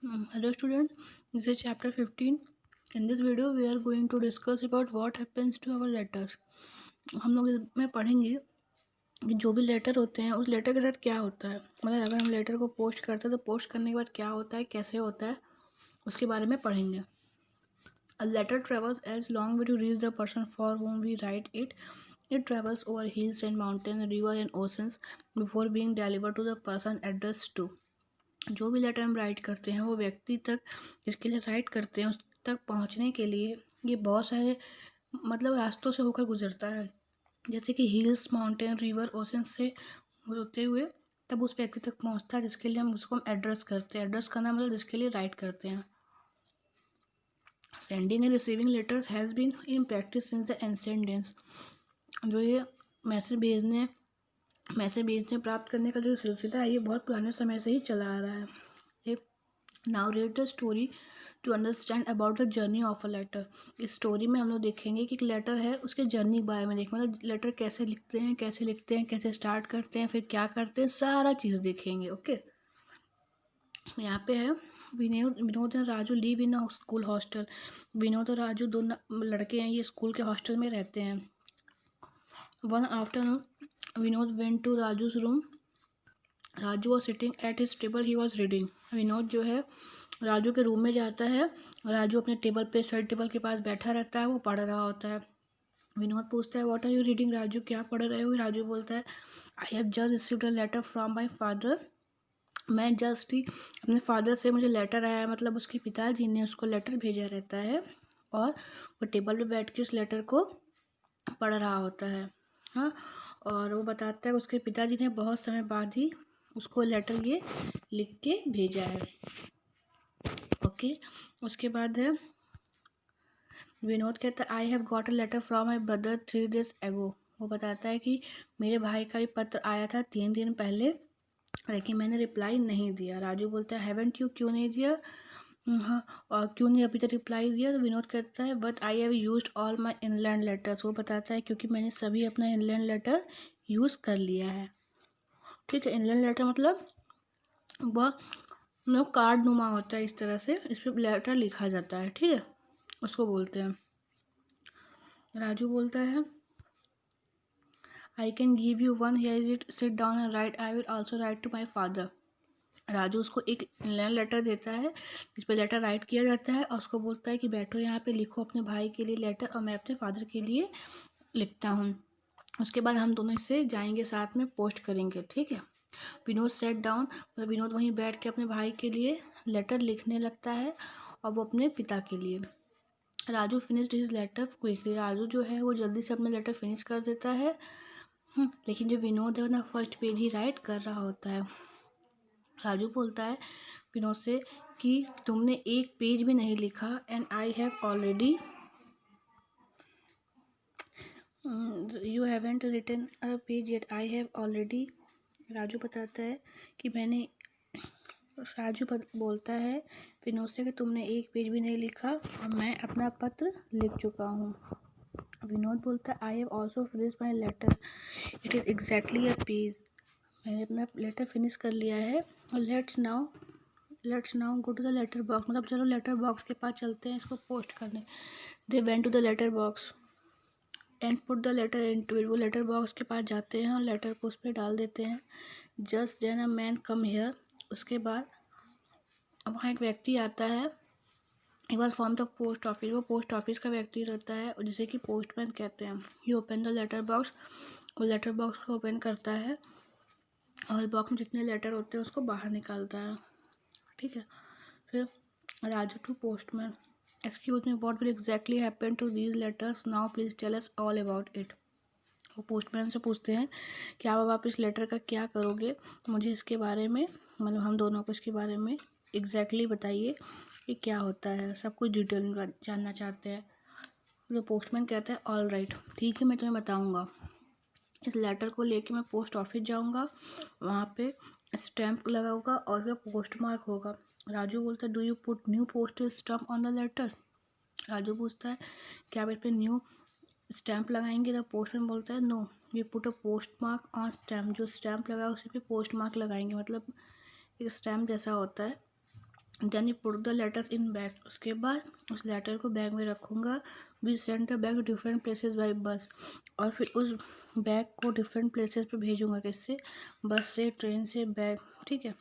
Hello students, this is chapter 15. In this video we are going to discuss about what happens to our letters. हम लोग इसमें पढ़ेंगे कि जो भी लेटर होते हैं उस लेटर के साथ क्या होता है, मतलब अगर हम लेटर को पोस्ट करते हैं तो पोस्ट करने के बाद क्या होता है, कैसे होता है, उसके बारे में पढ़ेंगे. A letter travels as long way to reach the person for whom we write it. It travels over hills and mountains, rivers and oceans before being delivered to the person addressed to. जो भी letter हम right करते हैं वो व्यक्ति तक जिसके लिए राइट करते हैं उस तक पहुंचने के लिए ये बहुत सारे मतलब रास्तों से होकर गुजरता है, जैसे कि हिल्स, माउंटेन, रिवर, ओशन से होते हुए तब उस व्यक्ति तक पहुंचता है जिसके लिए हम उसको एड्रेस करते हैं. एड्रेस करना मतलब जिसके लिए राइट करते हैं. Sending and receiving letters has been in practice since the ancient days. जो ये मैसेज भेजने प्राप्त करने का जो सिलसिला है ये बहुत पुराने समय से ही चला आ रहा है. ये now read the story to understand about the journey of a letter. इस स्टोरी में हम लोग देखेंगे कि एक लेटर है उसके जर्नी के बारे में देखें, मतलब लेटर कैसे लिखते हैं, कैसे स्टार्ट करते हैं, फिर क्या करते हैं, सारा चीज़ देखेंगे. ओके, यहाँ पे है Vinod and Raju live in a school hostel. Vinod और राजू दोनों लड़के हैं, ये स्कूल के हॉस्टल में रहते हैं. One afternoon Vinod went to Raju's room. Raju was sitting at his table, he was reading. Vinod जो है राजू के रूम में जाता है. राजू अपने टेबल पे स्टडी टेबल के पास बैठा रहता है, वो पढ़ रहा होता है. विनोद पूछता है what are you reading. Raju क्या पढ़ रहे हो. राजू बोलता है I have just received a letter from my father. मैं जस्ट ही अपने फादर से मुझे लेटर आया है, मतलब उसके पिताजी ने उसको लेटर भेजा रहता है और वो टेबल पे बैठ के उस लेटर को पढ़ रहा होता है. हाँ, और वो बताता है उसके पिताजी ने बहुत समय बाद ही उसको लेटर ये लिख के भेजा है. ओके, उसके बाद है विनोद कहता है I have got a letter from my brother 3 days ago. वो बताता है कि मेरे भाई का भी पत्र आया था 3 दिन पहले, लेकिन मैंने रिप्लाई नहीं दिया. राजू बोलता है हैवेंट यू, क्यों नहीं दिया. हाँ, और क्यों नहीं अभी तक रिप्लाई दिया. तो विनोद कहता है but I have used all my inland letters. वो बताता है क्योंकि मैंने सभी अपना इनलैंड लेटर यूज़ कर लिया है. ठीक है, इनलैंड लेटर मतलब वह कार्ड नुमा होता है, इस तरह से इस पर लेटर लिखा जाता है. ठीक है, उसको बोलते हैं. राजू बोलता है I can give you one, here is it, sit down and write, I will also write to my father. Raju उसको एक इनलैंड लेटर देता है जिस पर लेटर राइट किया जाता है और उसको बोलता है कि बैठो यहाँ पे, लिखो अपने भाई के लिए लेटर और मैं अपने फादर के लिए लिखता हूँ. उसके बाद हम दोनों इसे जाएंगे साथ में पोस्ट करेंगे. ठीक है. विनोद सेट डाउन, मतलब विनोद वहीं बैठ के अपने भाई के लिए लेटर लिखने लगता है और वो अपने पिता के लिए. Raju finished his letter quickly. Raju जो है वो जल्दी से अपना लेटर फिनिश कर देता है. लेकिन जो विनोद है वो ना फर्स्ट पेज ही राइट कर रहा होता है. राजू बोलता है विनोद से कि तुमने एक पेज भी नहीं लिखा. And I have already, you haven't written a page yet, I have already. Raju बताता है कि बोलता है विनोद से कि तुमने एक पेज भी नहीं लिखा और मैं अपना पत्र लिख चुका हूँ. विनोद बोलता है I have also finish my letter, it is exactly a page. मैंने अपना लेटर फिनिश कर लिया है. और let's now go to the letter box, मतलब चलो लेटर बॉक्स के पास चलते हैं इसको पोस्ट करने. They went to the letter box and put the letter into it. वो लेटर बॉक्स के पास जाते हैं और लेटर को उस पर डाल देते हैं. Just then a man come here. उसके बाद अब वहाँ एक व्यक्ति आता है. एक बार फ्रॉम द पोस्ट ऑफिस. वो पोस्ट ऑफिस का व्यक्ति रहता है और जिसे कि पोस्टमैन कहते हैं. ही ओपन द लेटर बॉक्स. वो लेटर बॉक्स को ओपन करता है और बॉक्स में जितने लेटर होते हैं उसको बाहर निकालता है. ठीक है. फिर Raju to postman, excuse me, what will exactly happen to these letters now, please tell us all about it. वो पोस्टमैन से पूछते हैं कि अब आप इस लेटर का क्या करोगे, मुझे इसके बारे में, मतलब हम दोनों को इसके बारे में एग्जैक्टली बताइए कि क्या होता है. सब कुछ डिटेल में जानना चाहते हैं. तो पोस्टमैन कहता है ऑल राइट, ठीक है, मैं तुम्हें बताऊँगा. इस लेटर को लेके मैं पोस्ट ऑफिस जाऊँगा, वहाँ पे स्टैम्प लगा होगा और उसका पोस्ट मार्क होगा. राजू बोलता है do you put new postal stamp on the letter. Raju पूछता है क्या आप इस पर न्यू स्टैम्प लगाएंगे. तो पोस्टमैन बोलता है no, we put a post mark on stamp. जो स्टैम्प लगा है उसी पे पोस्ट मार्क लगाएंगे, मतलब एक स्टैम्प जैसा होता है then you put the letters in bag, उसके बाद उस लेटर को बैग में रखूँगा। We send the bag different places by bus, और फिर उस बैग को डिफरेंट प्लेसेस पे भेजूँगा, किससे, बस से, ट्रेन से, बैग, ठीक है।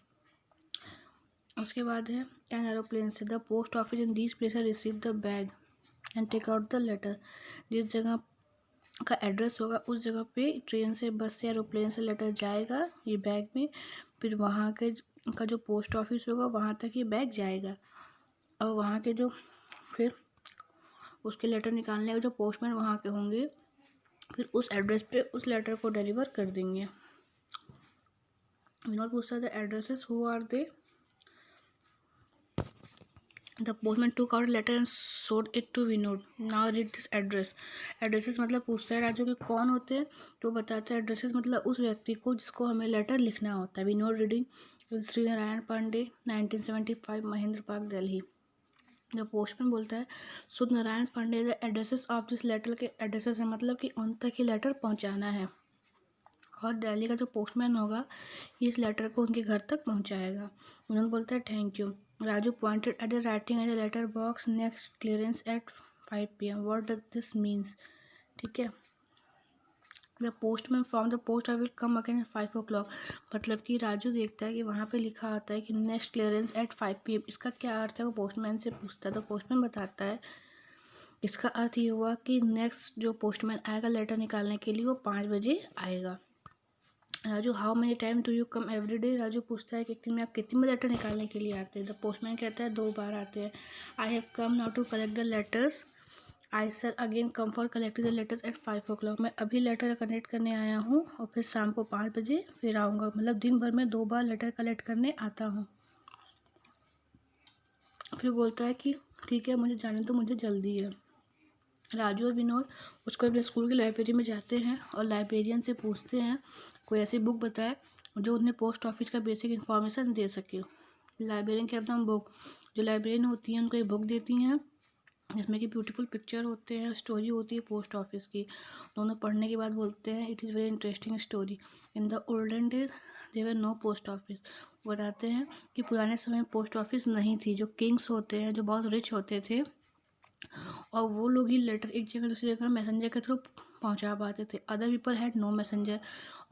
उसके बाद है एन एरोप्लेन से, the post office in these places receive the bag and take out the letter. जिस जगह का एड्रेस होगा उस जगह पे ट्रेन से, बस से, एरोप्लेन से लेटर जाएगा ये बैग में, फिर वहाँ के का जो पोस्ट ऑफिस होगा वहाँ तक ये बैग जाएगा, और वहाँ के जो फिर उसके लेटर निकालने के जो पोस्टमैन वहाँ के होंगे, फिर उस एड्रेस पे उस लेटर को डिलीवर कर देंगे। विनोद पूछता है the addresses who are they, the postman took out letter and showed it to Vinod, now read this address. Addresses मतलब पूछता है राजू के कौन होते हैं, तो बताता है एड्रेसेस मतलब उस व्यक्ति को जिसको हमें लेटर लिखना होता है। Vinod reading Shri Narayan Pandey 1975 Mahendra Park Delhi. The postman बोलता है सुध Narayan Pandey the addresses of this letter, के एड्रेसेस है मतलब कि उन तक ही लेटर पहुंचाना है, और दिल्ली का जो पोस्टमैन होगा इस लेटर को उनके घर तक पहुंचाएगा। उन्होंने बोलता है thank you. Raju pointed at the writing at the letter box next clearance at 5 PM, what does this means, ठीक है। The postman from the post office come again at 5 o'clock, मतलब कि राजू देखता है कि वहाँ पे लिखा आता है कि नेक्स्ट क्लियरेंस एट 5 PM, इसका क्या अर्थ है वो पोस्टमैन से पूछता है, तो पोस्टमैन बताता है इसका अर्थ ये हुआ कि नेक्स्ट जो पोस्टमैन आएगा लेटर निकालने के लिए वो 5 बजे आएगा। Raju how many time do you come every day, Raju पूछता है कि एक दिन में आप कितनी बार लेटर निकालने के लिए आते हैं, द पोस्टमैन कहता है 2 बार आते हैं। I have come now to collect the letters, I shall again come for collecting the letters at 5 o'clock, मैं अभी लेटर कलेक्ट करने आया हूँ और फिर शाम को 5 बजे फिर आऊँगा, मतलब दिन भर में 2 बार लेटर कलेक्ट करने आता हूँ। फिर बोलता है कि ठीक है मुझे जाने दो, मुझे जल्दी है। राजू और विनोद उसको अपने स्कूल की लाइब्रेरी में जाते हैं और लाइब्रेरियन से पूछते हैं कोई ऐसी बुक बताए जो उन्हें पोस्ट ऑफिस का बेसिक इन्फॉर्मेशन दे सके। लाइब्रेरियन के अपना बुक, जो लाइब्रेरियन होती हैं उनको एक बुक देती हैं जिसमें कि ब्यूटीफुल पिक्चर होते हैं, स्टोरी होती है पोस्ट ऑफिस की। दोनों पढ़ने के बाद बोलते हैं it is very interesting story, in the olden days there no post office. बताते हैं कि पुराने समय में पोस्ट ऑफिस नहीं थी, जो किंग्स होते हैं जो बहुत रिच होते थे और वो लोग ही लेटर एक जगह दूसरी जगह मैसेंजर के थ्रू पहुंचा पाते थे, other people had no messenger,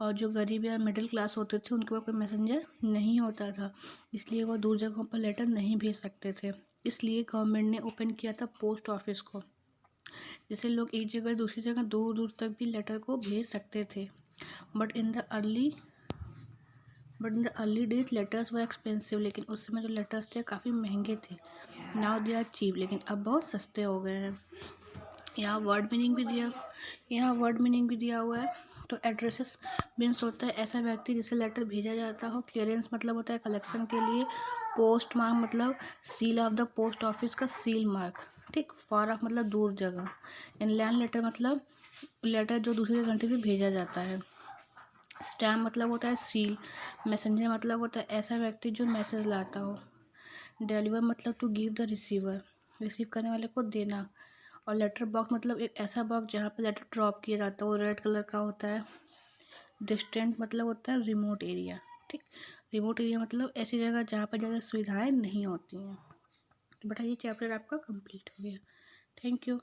और जो गरीब या मिडिल क्लास होते थे उनके पास कोई मैसेंजर नहीं होता था, इसलिए वो दूर जगहों पर लेटर नहीं भेज सकते थे। इसलिए गवर्नमेंट ने ओपन किया था पोस्ट ऑफिस को, जिससे लोग एक जगह दूसरी जगह दूर दूर तक भी लेटर को भेज सकते थे। But in the early days letters were expensive, लेकिन उस समय जो लेटर्स थे काफ़ी महंगे थे। नाउ दे आर चीप, लेकिन अब बहुत सस्ते हो गए हैं। यहाँ वर्ड मीनिंग भी दिया हुआ है। तो एड्रेसेस मीन्स होता है ऐसा व्यक्ति जिसे लेटर भेजा जाता हो। क्लियरेंस मतलब होता है कलेक्शन के लिए। पोस्ट मार्क मतलब seal of the post office का सील मार्क, ठीक। फार ऑफ मतलब दूर जगह। इनलैंड लेटर मतलब लेटर जो दूसरे कंट्री में भेजा जाता है। स्टैम्प मतलब होता है सील। मैसेंजर मतलब होता है ऐसा व्यक्ति जो मैसेज लाता हो। डिलीवर मतलब to give the receiver, receive करने वाले को देना। और लेटर बॉक्स मतलब एक ऐसा बॉक्स जहाँ पे लेटर ड्रॉप किया जाता है, वो रेड कलर का होता है। डिस्टेंट मतलब होता है रिमोट एरिया, ठीक। रिमोट एरिया मतलब ऐसी जगह जहाँ पर ज़्यादा सुविधाएं नहीं होती हैं। तो बेटा ये चैप्टर आपका कंप्लीट हो गया। Thank you.